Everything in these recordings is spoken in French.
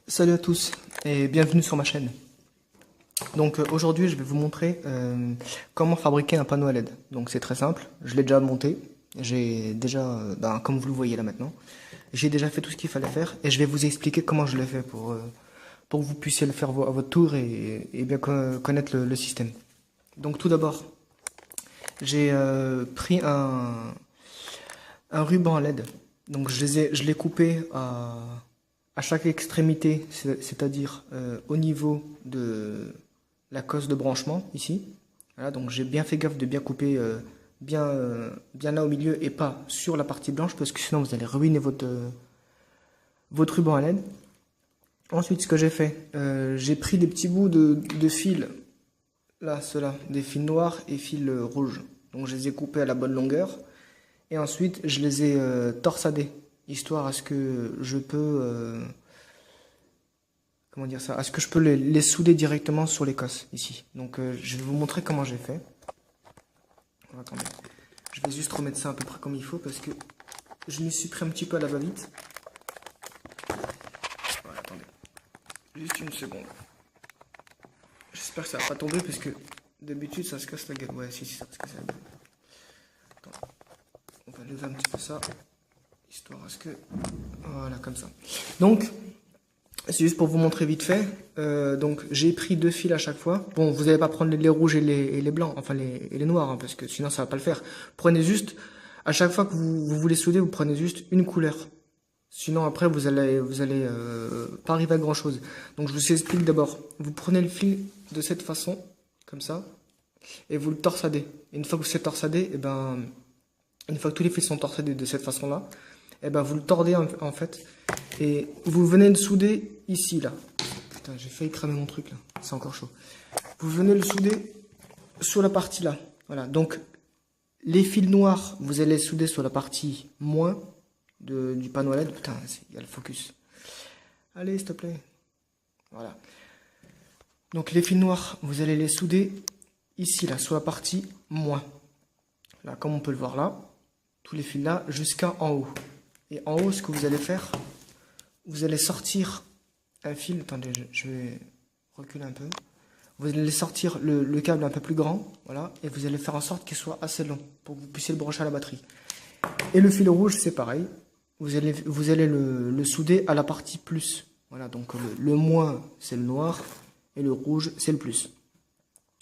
Salut à tous et bienvenue sur ma chaîne. Donc aujourd'hui je vais vous montrer comment fabriquer un panneau à LED. Donc c'est très simple, je l'ai déjà monté, j'ai déjà, comme vous le voyez là maintenant, j'ai déjà fait tout ce qu'il fallait faire et je vais vous expliquer comment je l'ai fait pour que vous puissiez le faire à votre tour et bien connaître le système. Donc tout d'abord, j'ai pris un ruban à LED. Donc je l'ai coupé à chaque extrémité, c'est-à-dire au niveau de la cosse de branchement, ici. Voilà, donc j'ai bien fait gaffe de bien couper bien là au milieu et pas sur la partie blanche, parce que sinon vous allez ruiner votre ruban à LED. Ensuite, ce que j'ai fait, j'ai pris des petits bouts de fils, là, ceux-là, des fils noirs et fils rouges. Donc je les ai coupés à la bonne longueur. Et ensuite, je les ai torsadés, histoire à ce que je peux... comment dire ça? À ce que je peux les souder directement sur l'écosse, ici. Donc je vais vous montrer comment j'ai fait. Attendez. Je vais juste remettre ça à peu près comme il faut, parce que je m'y suis pris un petit peu à la va-vite. Voilà, attendez. Juste une seconde. J'espère que ça va pas tomber, parce que d'habitude ça se casse la gueule. Ouais, si, ça se casse la gueule. Attends. On va lever un petit peu ça, histoire à ce que... Voilà, comme ça. Donc, c'est juste pour vous montrer vite fait. Donc, j'ai pris deux fils à chaque fois. Bon, vous n'allez pas prendre les rouges et les blancs, enfin les noirs, hein, parce que sinon ça va pas le faire. Prenez juste, à chaque fois que vous voulez souder, vous prenez juste une couleur. Sinon après vous allez pas arriver à grand chose. Donc je vous explique d'abord. Vous prenez le fil de cette façon, comme ça, et vous le torsadez. Et une fois que vous êtes torsadé, et ben, une fois que tous les fils sont torsadés de cette façon-là, et ben vous le tordez en fait, et vous venez le souder ici là. Putain, j'ai failli cramer mon truc là, c'est encore chaud. Vous venez le souder sur la partie là. Voilà, donc les fils noirs, vous allez les souder sur la partie moins du panneau à LED. Putain, il y a le focus. Allez, s'il te plaît. Voilà. Donc les fils noirs, vous allez les souder ici là, sur la partie moins. Là, comme on peut le voir là, tous les fils là jusqu'à en haut. Et en haut, ce que vous allez faire, vous allez sortir un fil. Attendez, je vais reculer un peu. Vous allez sortir le câble un peu plus grand, voilà, et vous allez faire en sorte qu'il soit assez long pour que vous puissiez le brancher à la batterie. Et le fil rouge, c'est pareil. Vous allez le souder à la partie plus. Voilà, donc le moins, c'est le noir, et le rouge, c'est le plus.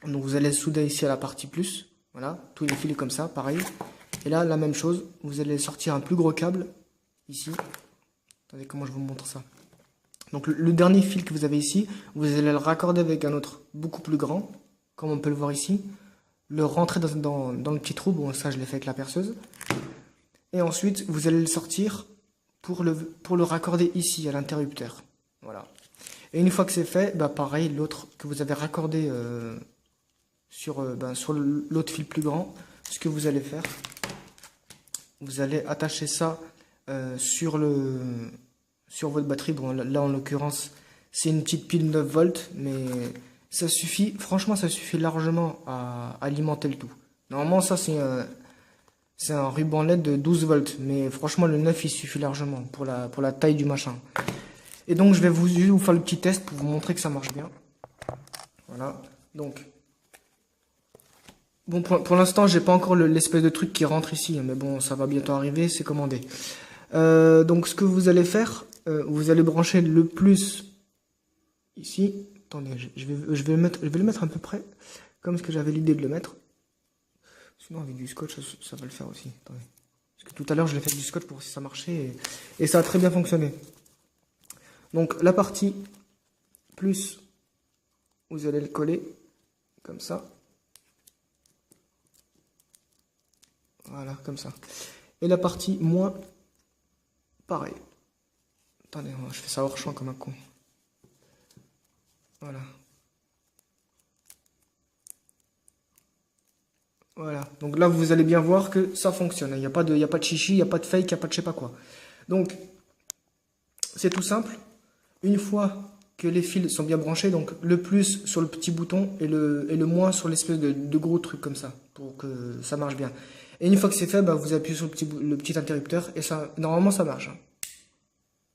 Donc vous allez le souder ici à la partie plus, voilà, tous les fils comme ça, pareil. Et là, la même chose, vous allez sortir un plus gros câble, ici. Attendez, comment je vous montre ça. Donc le dernier fil que vous avez ici, vous allez le raccorder avec un autre beaucoup plus grand, comme on peut le voir ici. Le rentrer dans le petit trou, bon ça je l'ai fait avec la perceuse. Et ensuite, vous allez le sortir pour le raccorder ici, à l'interrupteur. Voilà. Et une fois que c'est fait, bah pareil, l'autre que vous avez raccordé sur l'autre fil plus grand, ce que vous allez faire, vous allez attacher ça sur votre batterie. Bon, là en l'occurrence, c'est une petite pile 9 volts, mais ça suffit, franchement, ça suffit largement à alimenter le tout. Normalement, ça, c'est un ruban LED de 12 volts, mais franchement, le 9, il suffit largement pour la taille du machin. Et donc, je vais vous faire le petit test pour vous montrer que ça marche bien. Voilà, donc... Bon, pour l'instant, j'ai pas encore l'espèce de truc qui rentre ici, mais bon, ça va bientôt arriver, c'est commandé. Donc, ce que vous allez faire, vous allez brancher le plus ici. Attendez, je vais le mettre à peu près comme ce que j'avais l'idée de le mettre. Sinon, avec du scotch, ça va le faire aussi. Attendez. Parce que tout à l'heure, je l'ai fait avec du scotch pour voir si ça marchait et ça a très bien fonctionné. Donc, la partie plus, vous allez le coller comme ça. Voilà, comme ça. Et la partie moins, pareil. Attendez, je fais ça hors champ comme un con. Voilà. Voilà. Donc là, vous allez bien voir que ça fonctionne. Il n'y a pas de chichi, il n'y a pas de fake, il n'y a pas de je sais pas quoi. Donc, c'est tout simple. Une fois que les fils sont bien branchés, donc le plus sur le petit bouton et le moins sur l'espèce de gros truc comme ça, pour que ça marche bien. Et une fois que c'est fait, bah, vous appuyez sur le petit interrupteur et ça, normalement ça marche.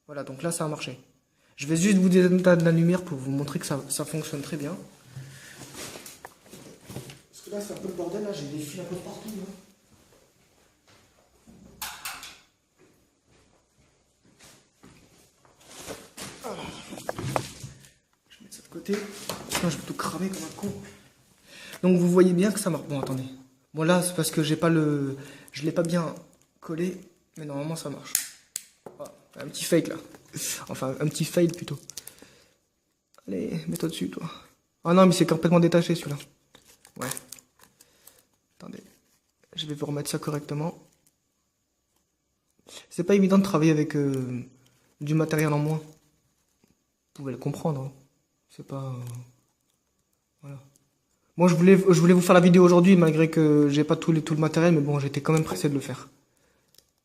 Voilà, donc là ça a marché. Je vais juste vous détendre la lumière pour vous montrer que ça fonctionne très bien. Parce que là, c'est un peu le bordel, là, j'ai des fils un peu partout. Là. Voilà. Je vais mettre ça de côté. Sinon, je vais tout cramer comme un con. Donc, vous voyez bien que ça marche. Bon, attendez. Bon, là, c'est parce que j'ai pas le... Je l'ai pas bien collé, mais normalement, ça marche. Voilà. Un petit fake, là. Enfin, un petit fail, plutôt. Allez, mets-toi dessus, toi. Ah non, mais c'est complètement détaché, celui-là. Ouais. Attendez. Je vais vous remettre ça correctement. C'est pas évident de travailler avec du matériel en moins. Vous pouvez le comprendre. Hein. C'est pas... voilà. Moi, je voulais vous faire la vidéo aujourd'hui, malgré que j'ai pas tout le matériel, mais bon, j'étais quand même pressé de le faire.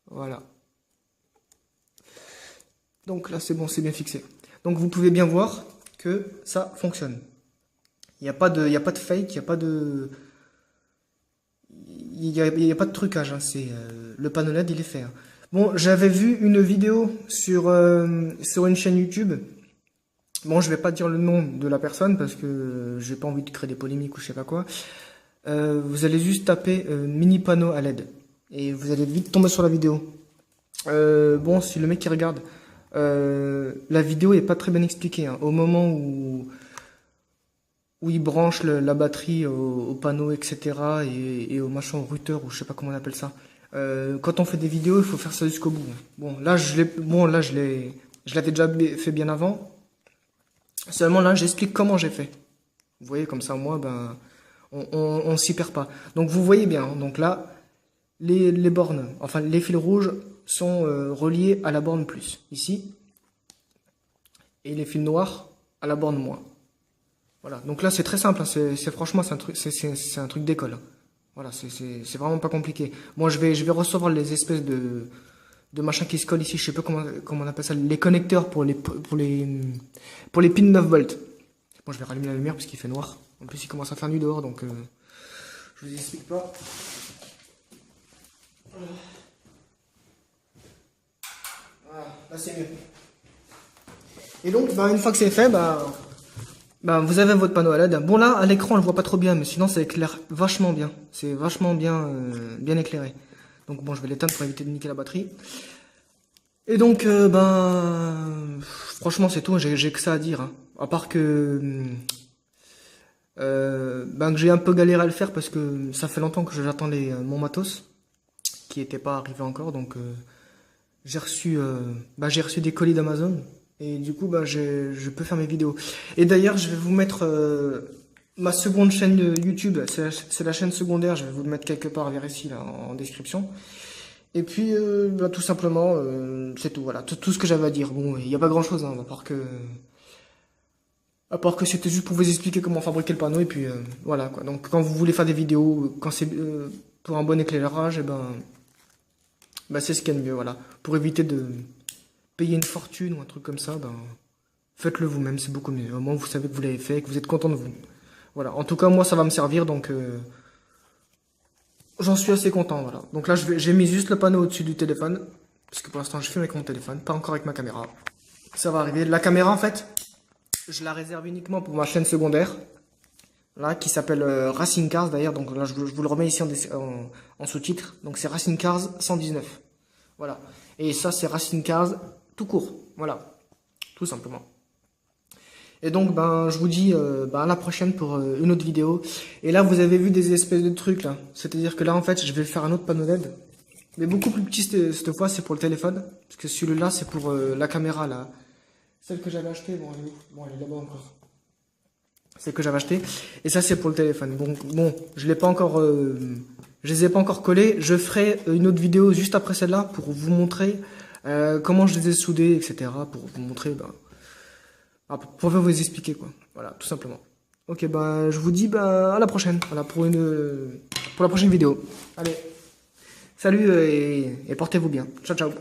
Voilà. Donc là, c'est bon, c'est bien fixé. Donc vous pouvez bien voir que ça fonctionne. Il n'y a pas de fake, il n'y a pas de... Il y a pas de trucage, hein. C'est le panneau LED, il est fait. Hein. Bon, j'avais vu une vidéo sur une chaîne YouTube. Bon, je vais pas dire le nom de la personne parce que j'ai pas envie de créer des polémiques ou je sais pas quoi. Vous allez juste taper mini panneau à LED et vous allez vite tomber sur la vidéo. Bon, si le mec qui regarde, la vidéo est pas très bien expliquée. Hein. Au moment où il branche la batterie au panneau, etc. et au machin, au routeur ou je sais pas comment on appelle ça. Quand on fait des vidéos, il faut faire ça jusqu'au bout. Bon, là, je l'avais déjà fait bien avant. Seulement là, j'explique comment j'ai fait. Vous voyez, comme ça, moi, ben, on s'y perd pas. Donc, vous voyez bien. Hein, donc là, les bornes, enfin, les fils rouges sont reliés à la borne plus, ici. Et les fils noirs à la borne moins. Voilà. Donc là, c'est très simple. Hein, franchement, c'est un truc d'école. Hein. Voilà, c'est vraiment pas compliqué. Moi, je vais recevoir les espèces de machins qui se collent ici. Je sais pas comment on appelle ça. Les connecteurs pour les pins 9 volts. Bon, je vais rallumer la lumière parce qu'il fait noir. En plus, il commence à faire nuit dehors, donc je vous explique pas. Voilà, là c'est mieux. Et donc, bah, une fois que c'est fait, bah, vous avez votre panneau à LED. Bon là, à l'écran, on le voit pas trop bien, mais sinon ça éclaire vachement bien. C'est vachement bien, bien éclairé. Donc bon, je vais l'éteindre pour éviter de niquer la batterie. Et donc, franchement, c'est tout. J'ai que ça à dire. Hein. À part que, que j'ai un peu galéré à le faire parce que ça fait longtemps que j'attendais mon matos, qui n'était pas arrivé encore. Donc, j'ai reçu des colis d'Amazon. Et du coup, je peux faire mes vidéos. Et d'ailleurs, je vais vous mettre ma seconde chaîne YouTube. C'est la chaîne secondaire. Je vais vous le mettre quelque part vers ici, là, en description. Et puis, tout simplement, c'est tout. Voilà, tout ce que j'avais à dire. Bon, il n'y a pas grand-chose, hein, à part que c'était juste pour vous expliquer comment fabriquer le panneau. Et puis, voilà, quoi. Donc, quand vous voulez faire des vidéos, quand c'est pour un bon éclairage, c'est ce qu'il y a de mieux, voilà. Pour éviter de payer une fortune ou un truc comme ça, faites-le vous-même, c'est beaucoup mieux. Au moins, vous savez que vous l'avez fait et que vous êtes content de vous. Voilà. En tout cas, moi, ça va me servir, donc j'en suis assez content, voilà. Donc là, j'ai mis juste le panneau au-dessus du téléphone, parce que pour l'instant, je filme avec mon téléphone, pas encore avec ma caméra. Ça va arriver. La caméra, en fait, je la réserve uniquement pour ma chaîne secondaire, là, qui s'appelle Racing Cars, d'ailleurs. Donc là, je vous le remets ici en sous-titre. Donc c'est Racing Cars 119. Voilà. Et ça, c'est Racing Cars tout court. Voilà. Tout simplement. Et donc, je vous dis à la prochaine pour une autre vidéo. Et là, vous avez vu des espèces de trucs, là. C'est-à-dire que là, en fait, je vais faire un autre panneau LED. Mais beaucoup plus petit cette fois, c'est pour le téléphone. Parce que celui-là, c'est pour la caméra, là. Celle que j'avais achetée, bon, elle est où? Bon, elle est là-bas encore. Celle que j'avais achetée. Et ça, c'est pour le téléphone. Bon, je les ai pas encore collés. Je ferai une autre vidéo juste après celle-là pour vous montrer comment je les ai soudés, etc. Pour vous montrer, pour vous expliquer, quoi. Voilà, tout simplement. Ok, je vous dis à la prochaine. Voilà, pour la prochaine vidéo. Allez, salut et portez-vous bien. Ciao, ciao.